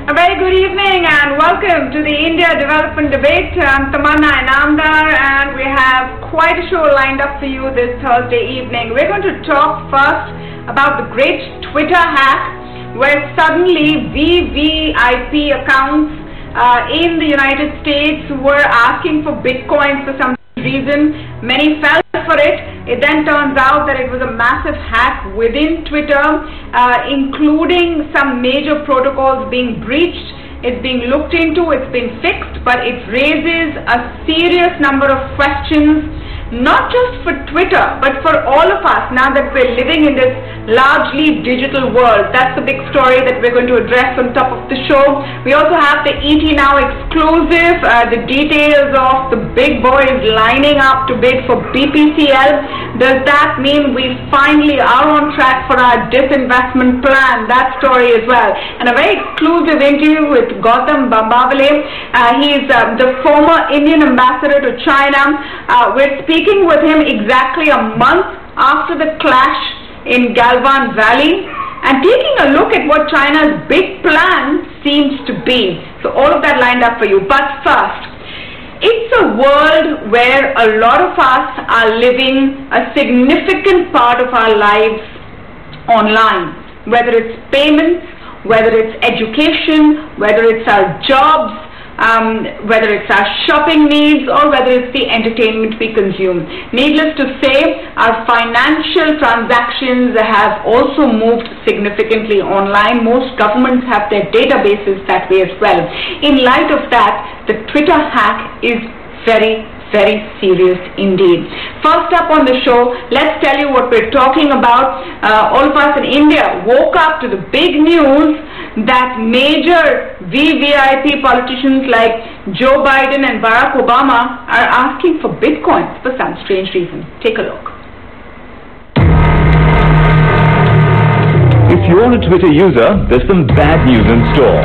A very good evening and welcome to the India Development Debate. I'm Tamanna Inamdar and we have quite a show lined up for you this Thursday evening. We're going to talk first about the great Twitter hack where suddenly VVIP accounts in the United States were asking for bitcoins for some reason. Many fell for it. It then turns out that it was a massive hack within Twitter, including some major protocols being breached. It's being looked into, it's been fixed, but it raises a serious number of questions, not just for Twitter, but for all of us now that we're living in this largely digital world. That's the big story that we're going to address on top of the show. We also have the ET Now exclusive, the details of the big boys lining up to bid for BPCL. Does that mean we finally are on track for our disinvestment plan? That story as well. And a very exclusive interview with Gautam Bambawale. He's the former Indian ambassador to China. We're speaking with him exactly a month after the clash in Galwan Valley and taking a look at what China's big plan seems to be. So all of that lined up for you. But first, it's a world where a lot of us are living a significant part of our lives online, whether it's payments, whether it's education, whether it's our jobs, whether it's our shopping needs, or whether it's the entertainment we consume. Needless to say, our financial transactions have also moved significantly online. Most governments have their databases that way as well. In light of that, the Twitter hack is very serious indeed. First up on the show, let's tell you what we're talking about. All of us in India woke up to the big news that major VVIP politicians like Joe Biden and Barack Obama are asking for bitcoins for some strange reason. Take a look. If you're a Twitter user, there's some bad news in store.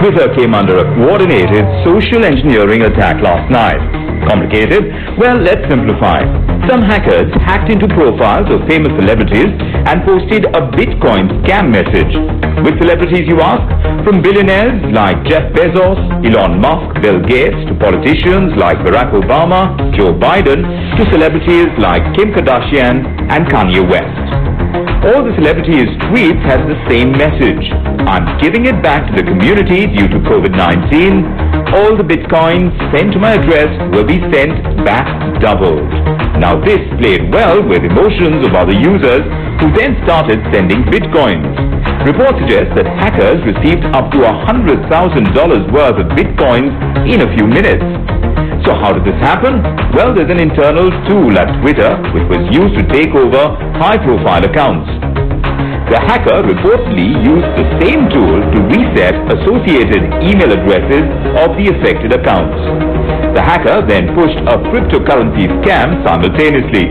Twitter came under a coordinated social engineering attack last night. Complicated? Well, let's simplify. Some hackers hacked into profiles of famous celebrities and posted a Bitcoin scam message. Which celebrities, you ask? From billionaires like Jeff Bezos, Elon Musk, Bill Gates, to politicians like Barack Obama, Joe Biden, to celebrities like Kim Kardashian and Kanye West. All the celebrities' tweets had the same message. I'm giving it back to the community due to COVID-19. All the bitcoins sent to my address will be sent back doubled. Now this played well with emotions of other users who then started sending bitcoins. Reports suggest that hackers received up to $100,000 worth of bitcoins in a few minutes. So how did this happen? Well, there's an internal tool at Twitter which was used to take over high-profile accounts. The hacker reportedly used the same tool to reset associated email addresses of the affected accounts. The hacker then pushed a cryptocurrency scam simultaneously.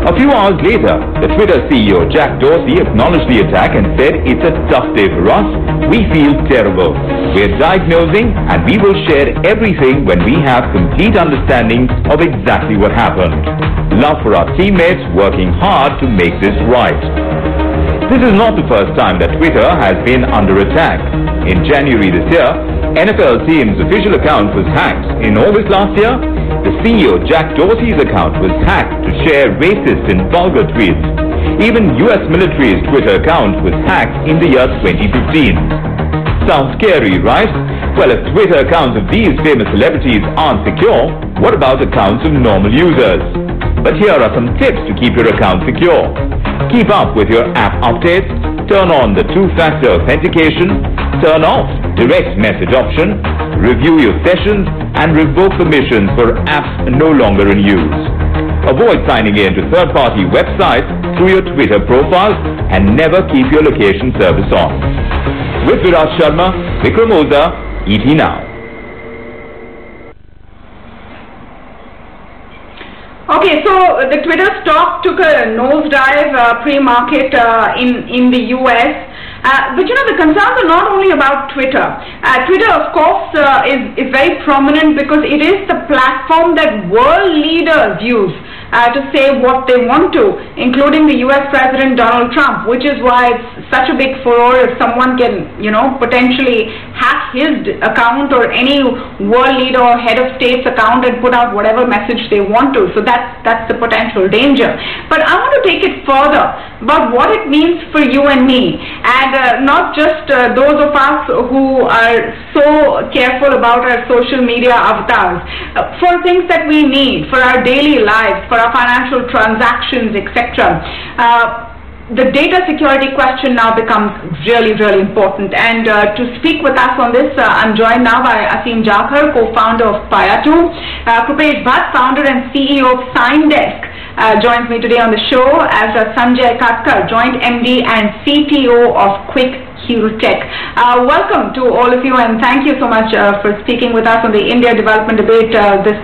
A few hours later, the Twitter CEO Jack Dorsey acknowledged the attack and said, "It's a tough day for us. We feel terrible. We're diagnosing and we will share everything when we have complete understanding of exactly what happened. Love for our teammates working hard to make this right." This is not the first time that Twitter has been under attack. In January this year, NFL team's official account was hacked. In August last year, the CEO Jack Dorsey's account was hacked to share racist and vulgar tweets. Even US military's Twitter account was hacked in the year 2015. Sounds scary, right? Well, if Twitter accounts of these famous celebrities aren't secure, what about accounts of normal users? But here are some tips to keep your account secure. Keep up with your app updates, turn on the two-factor authentication, turn off direct message option, review your sessions, and revoke permissions for apps no longer in use. Avoid signing in to third-party websites through your Twitter profile and never keep your location service on. With Virat Sharma, Vikram Oza, ET Now. Okay, so the Twitter stock took a nosedive pre-market in the US. But you know, the concerns are not only about Twitter. Twitter, of course, is very prominent because it is the platform that world leaders use to say what they want to, including the US President Donald Trump, which is why it's such a big furore if someone can, potentially hack his account or any world leader or head of state's account and put out whatever message they want to. So that's the potential danger. But I want to take it further about what it means for you and me, and not just those of us who are so careful about our social media avatars, for things that we need for our daily lives, for our financial transactions, etc. The data security question now becomes really, really important. And to speak with us on this, I'm joined now by Aseem Jakhar, co-founder of Paya2. Krupesh Bhatt, founder and CEO of SignDesk, joins me today on the show, as Sanjay Katkar, joint MD and CTO of Quick Hero Tech. Welcome to all of you, and thank you so much for speaking with us on the India Development Debate this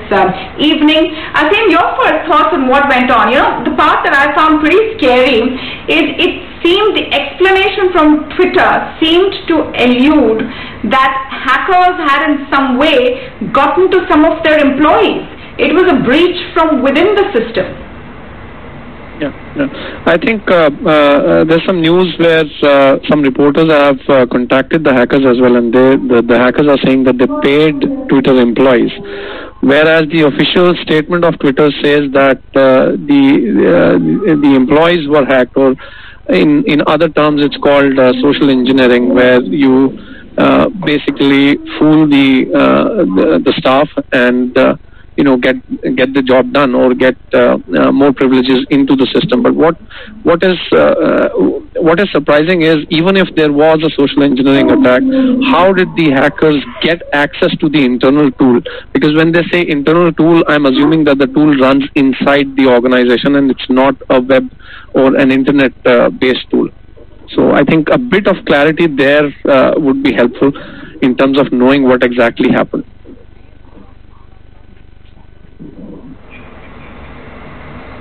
evening. Aseem, your first thoughts on what went on. The part that I found pretty scary is it seemed the explanation from Twitter seemed to allude that hackers had in some way gotten to some of their employees. It was a breach from within the system. Yeah. I think there's some news where some reporters have contacted the hackers as well, and the hackers are saying that they paid Twitter employees, whereas the official statement of Twitter says that the employees were hacked, or in other terms it's called social engineering, where you basically fool the staff and get the job done or get more privileges into the system. But what is surprising is, even if there was a social engineering attack, how did the hackers get access to the internal tool? Because when they say internal tool, I'm assuming that the tool runs inside the organization and it's not a web or an internet based tool. So I think a bit of clarity there would be helpful in terms of knowing what exactly happened.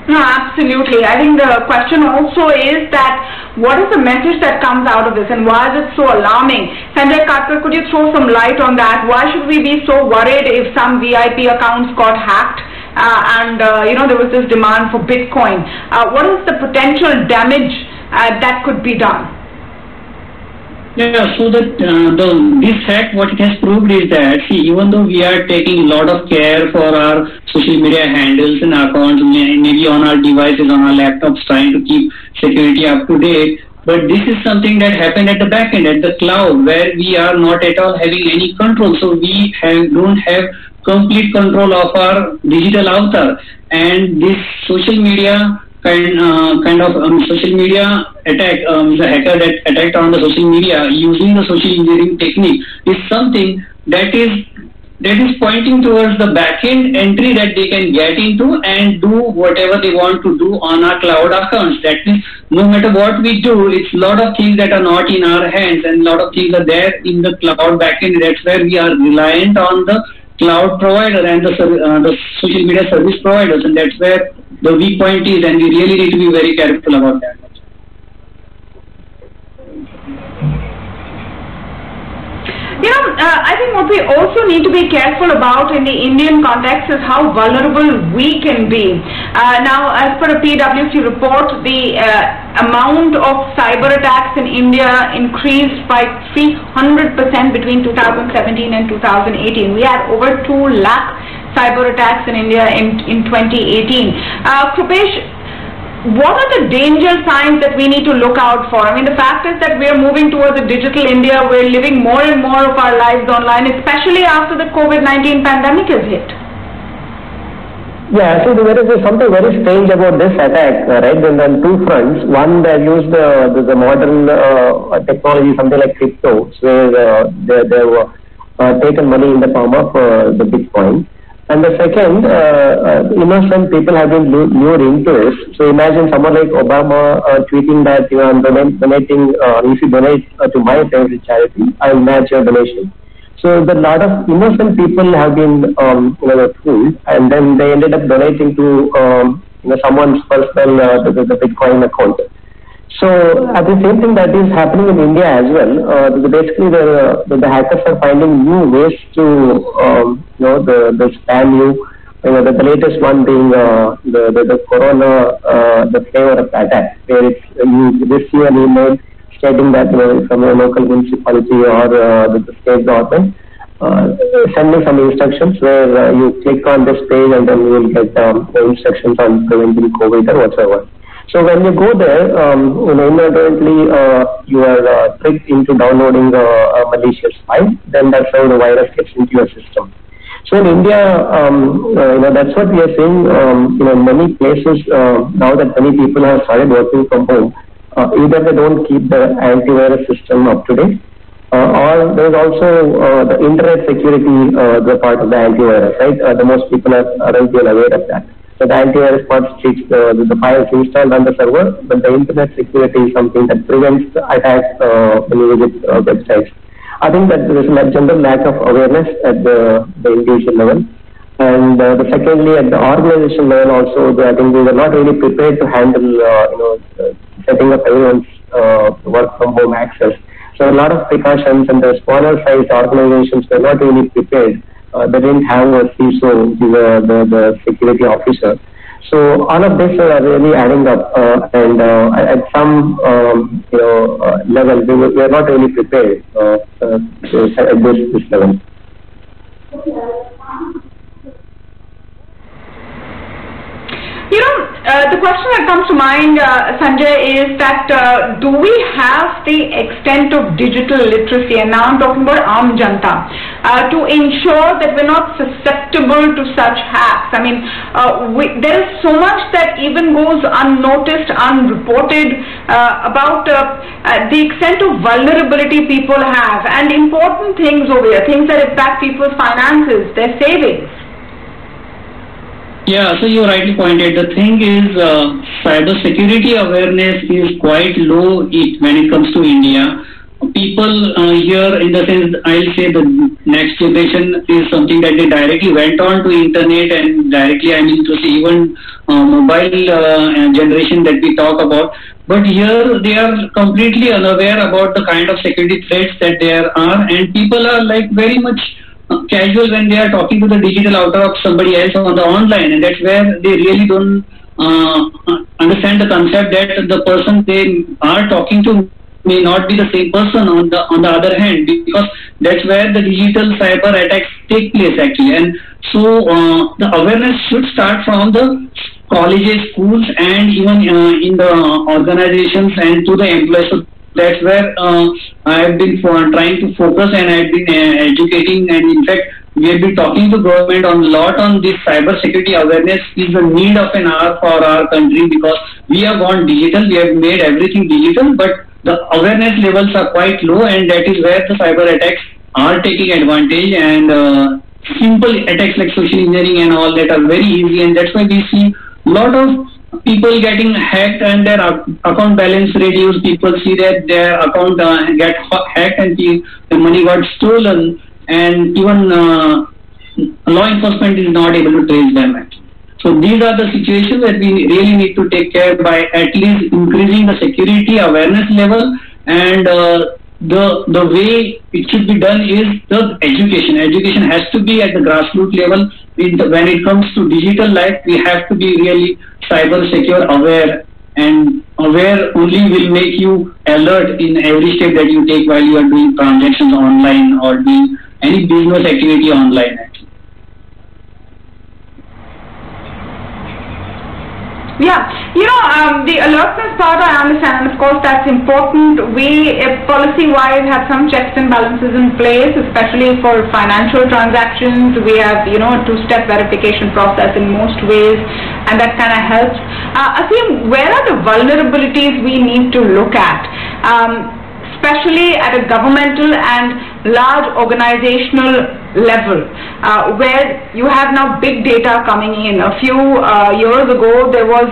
No, absolutely. I think the question also is that what is the message that comes out of this, and why is it so alarming? Sanjay Katkar, could you throw some light on that? Why should we be so worried if some VIP accounts got hacked and there was this demand for Bitcoin? What is the potential damage that could be done? Yeah, so that this hack, what it has proved is that, even though we are taking a lot of care for our social media handles and accounts, maybe on our devices, on our laptops, trying to keep security up to date, but this is something that happened at the back end, at the cloud, where we are not at all having any control. So we don't have complete control of our digital avatar, and this social media kind of social media attack, the hacker that attacked on the social media using the social engineering technique, is something that is pointing towards the back-end entry that they can get into and do whatever they want to do on our cloud accounts. That means no matter what we do, it's a lot of things that are not in our hands, and a lot of things are there in the cloud back-end. That's where we are reliant on the cloud provider and the social media service providers, and that's where the weak point is, and we really need to be very careful about that. I think what we also need to be careful about in the Indian context is how vulnerable we can be. Now, as per a PwC report, the amount of cyber attacks in India increased by 300% between 2017 and 2018. We had over 2 lakh cyber attacks in India in 2018. Krupesh, what are the danger signs that we need to look out for? I mean, the fact is that we are moving towards a digital India. We're living more and more of our lives online, especially after the COVID-19 pandemic has hit. Yeah, so there is something very strange about this attack, right? Then on 2 fronts. One, they used the modern technology, something like cryptos, where they were taken money in the form of the Bitcoin. And the second, innocent people have been lured into it. So imagine someone like Obama tweeting that I'm donating, if you donate to my favorite charity, I'll match your donation. So a lot of innocent people have been fooled, and then they ended up donating to someone's personal the Bitcoin account. So at the same thing that is happening in India as well. Basically, the hackers are finding new ways to the spam you, The latest one being the corona, the flavor of attack, where you receive an email stating that from your local municipality or the state government, sending some instructions where you click on this page and then you will get the instructions on preventing COVID or whatsoever. So when you go there, inadvertently you are tricked into downloading a malicious file. Then that's how the virus gets into your system. So in India, that's what we are seeing. In many places now that many people have started working from home, either they don't keep the antivirus system up to date, or there is also the internet security, the part of the antivirus, right? The most people aren't even aware of that. So the antivirus part checks the files installed on the server, but the internet security is something that prevents attacks when you visit websites. I think that there is a general lack of awareness at the individual level. And secondly, at the organization level also, I think we were not really prepared to handle, setting up everyone's work from home access. So a lot of precautions, and the smaller sized organizations were not really prepared. They didn't have a CISO, the security officer. So all of this are really adding up, and at some level, we are not really prepared at this level. The question that comes to mind, Sanjay, is that do we have the extent of digital literacy, and now I'm talking about Aam Janta, to ensure that we're not susceptible to such hacks? I mean, there is so much that even goes unnoticed, unreported about the extent of vulnerability people have, and important things over here, things that impact people's finances, their savings. Yeah, so you rightly pointed. The thing is, cyber security awareness is quite low when it comes to India. People here, in the sense, I'll say the next generation is something that they directly went on to internet, and directly, I mean to say, even mobile generation that we talk about. But here they are completely unaware about the kind of security threats that there are, and people are like very much casual when they are talking to the digital avatar of somebody else on the online, and that's where they really don't understand the concept that the person they are talking to may not be the same person on the other hand, because that's where the digital cyber attacks take place actually. And so the awareness should start from the colleges, schools, and even in the organizations and to the employees. So that's where I have been trying to focus, and I've been educating, and in fact we have been talking to government a lot on this cyber security awareness is the need of an hour for our country, because we have gone digital, we have made everything digital, but the awareness levels are quite low, and that is where the cyber attacks are taking advantage, and simple attacks like social engineering and all that are very easy, and that's why we see a lot of people getting hacked and their account balance reduced. People see that their account get hacked and the money got stolen, and even law enforcement is not able to trace them. So these are the situations that we really need to take care by at least increasing the security awareness level, and the way it should be done is the education. Education has to be at the grassroots level. When it comes to digital life, we have to be really cyber secure aware, and aware only will make you alert in every step that you take while you are doing transactions online or doing any business activity online. Yeah, the alertness part I understand, and of course that's important. We, policy-wise, have some checks and balances in place, especially for financial transactions. We have, a two-step verification process in most ways, and that kind of helps. Aseem, where are the vulnerabilities we need to look at? Especially at a governmental and large organizational level, where you have now big data coming in. A few years ago, there was,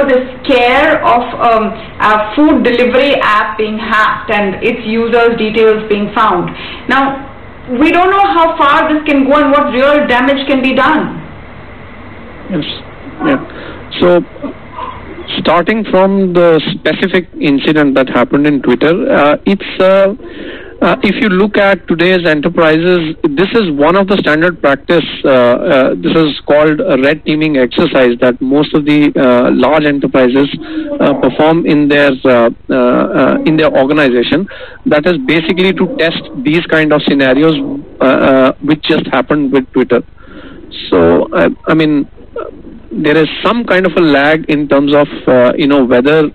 this scare of a food delivery app being hacked and its users' details being found. Now, we don't know how far this can go and what real damage can be done. Yes. Yeah. So, starting from the specific incident that happened in Twitter, it's If you look at today's enterprises, this is one of the standard practice. This is called a red teaming exercise that most of the large enterprises perform in their organization. That is basically to test these kind of scenarios which just happened with Twitter. So I mean, there is some kind of a lag in terms of whether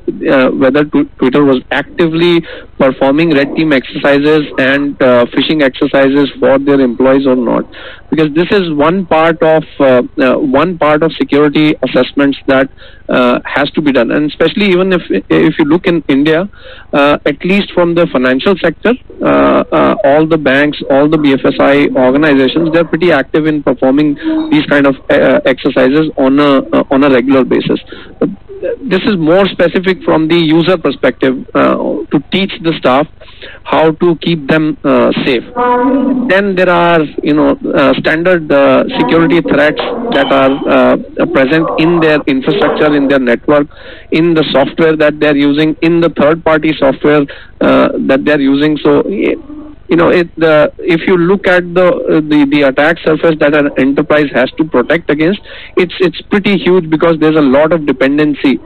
Twitter was actively performing red team exercises and phishing exercises for their employees or not, because this is one part of security assessments that has to be done. And especially even if you look in India, at least from the financial sector, all the banks, all the BFSI organizations, they're pretty active in performing these kind of exercises on a regular basis. But this is more specific from the user perspective, to teach the staff how to keep them safe. Then there are standard security threats that are present in their infrastructure, in their network, in the software that they're using, in the third-party software that they're using. So if you look at the attack surface that an enterprise has to protect against, it's pretty huge, because there's a lot of dependency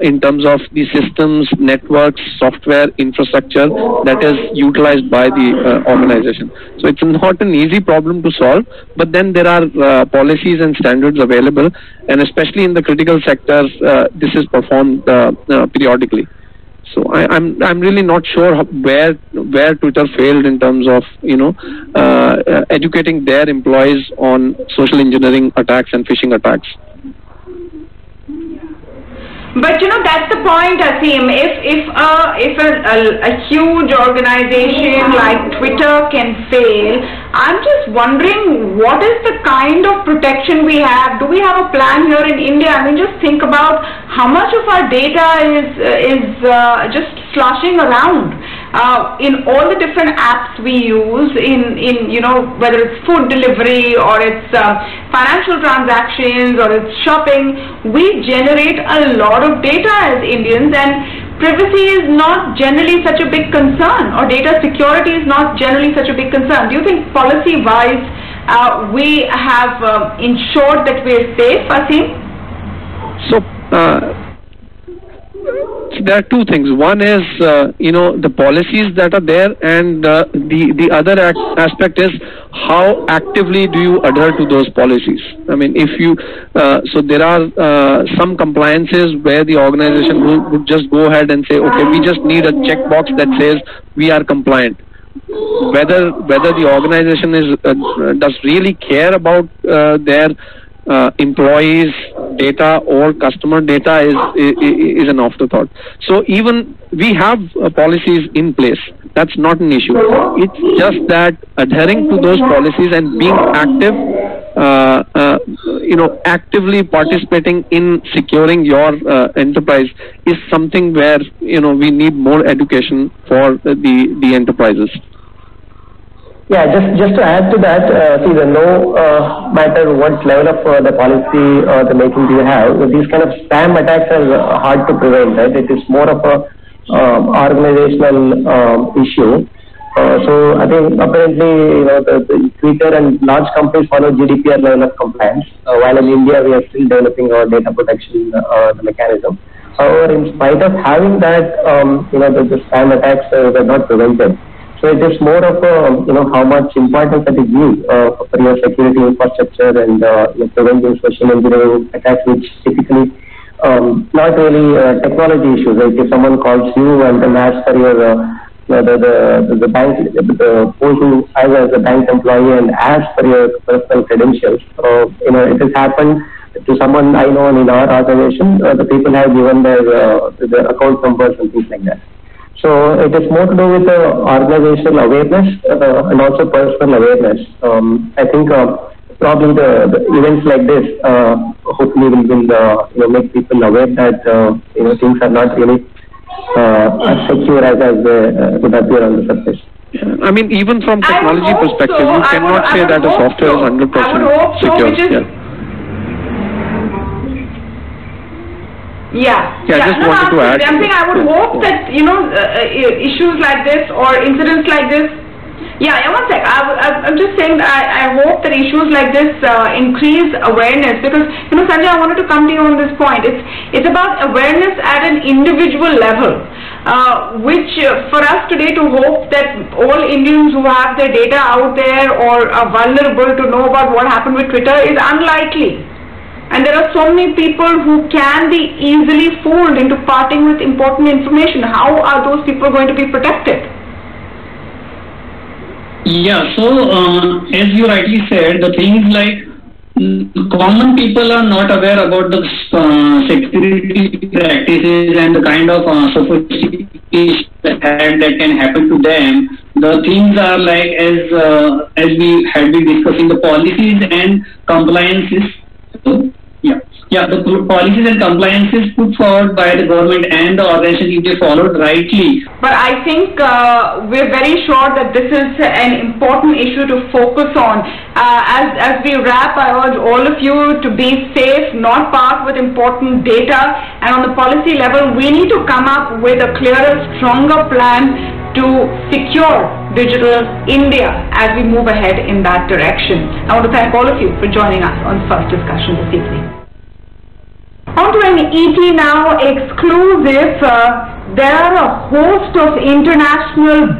in terms of the systems, networks, software, infrastructure that is utilized by the organization. So it's not an easy problem to solve, but then there are policies and standards available, and especially in the critical sectors, this is performed periodically. So I'm really not sure where Twitter failed in terms of educating their employees on social engineering attacks and phishing attacks. But that's the point, Aseem. If a huge organization like Twitter can fail, I'm just wondering, what is the kind of protection we have? Do we have a plan here in India? I mean, just think about how much of our data is just sloshing around in all the different apps we use, in whether it's food delivery or it's financial transactions or it's shopping. We generate a lot of data as Indians, and privacy is not generally such a big concern, or data security is not generally such a big concern. Do you think policy-wise we have ensured that we're safe, Aseem? So there are two things. One is the policies that are there, and the other aspect is how actively do you adhere to those policies. I mean, if you so there are some compliances where the organization would just go ahead and say, okay, we just need a checkbox that says we are compliant. Whether the organization does really care about their employees' data or customer data is an afterthought. So even we have policies in place. That's not an issue. It's just that adhering to those policies and being active, actively participating in securing your enterprise is something where we need more education for the enterprises. Yeah, just to add to that, see, no matter what level of the policy or the making do you have, these kind of spam attacks are hard to prevent, right? It is more of a organizational issue. So I think apparently, the Twitter and large companies follow GDPR level of compliance, while in India we are still developing our data protection the mechanism. However, in spite of having that, the spam attacks were not prevented. So it is more of how much importance that is used for your security infrastructure and preventing social engineering attacks, which typically not really technology issues. Like if someone calls you and then asks for your the bank, the person as a bank employee and asks for your personal credentials, it has happened to someone I know in our organization. The people have given their account numbers and things like that. So it is more to do with the organizational awareness and also personal awareness. I think probably the events like this hopefully will make people aware that things are not really as secure as they would appear on the surface. I mean, even from technology perspective, you cannot say that a software is 100% secure. Just wanted to add. I'm saying I would hope that issues like this or incidents like this. One sec. I'm just saying that I hope that issues like this increase awareness, because Sanjay, I wanted to come to you on this point. It's about awareness at an individual level, which for us today to hope that all Indians who have their data out there or are vulnerable to know about what happened with Twitter is unlikely. And there are so many people who can be easily fooled into parting with important information. How are those people going to be protected? So as you rightly said, the things like common people are not aware about the security practices and the kind of sophistication that can happen to them. The things are like, as we had been discussing, the policies and compliances. The policies and compliances put forward by the government and the organization, if they followed rightly. But I think we're very sure that this is an important issue to focus on. As we wrap, I urge all of you to be safe, not part with important data. And on the policy level, we need to come up with a clearer, stronger plan to secure digital India as we move ahead in that direction. I want to thank all of you for joining us on the first discussion this evening. On to an ET Now exclusive. There are a host of international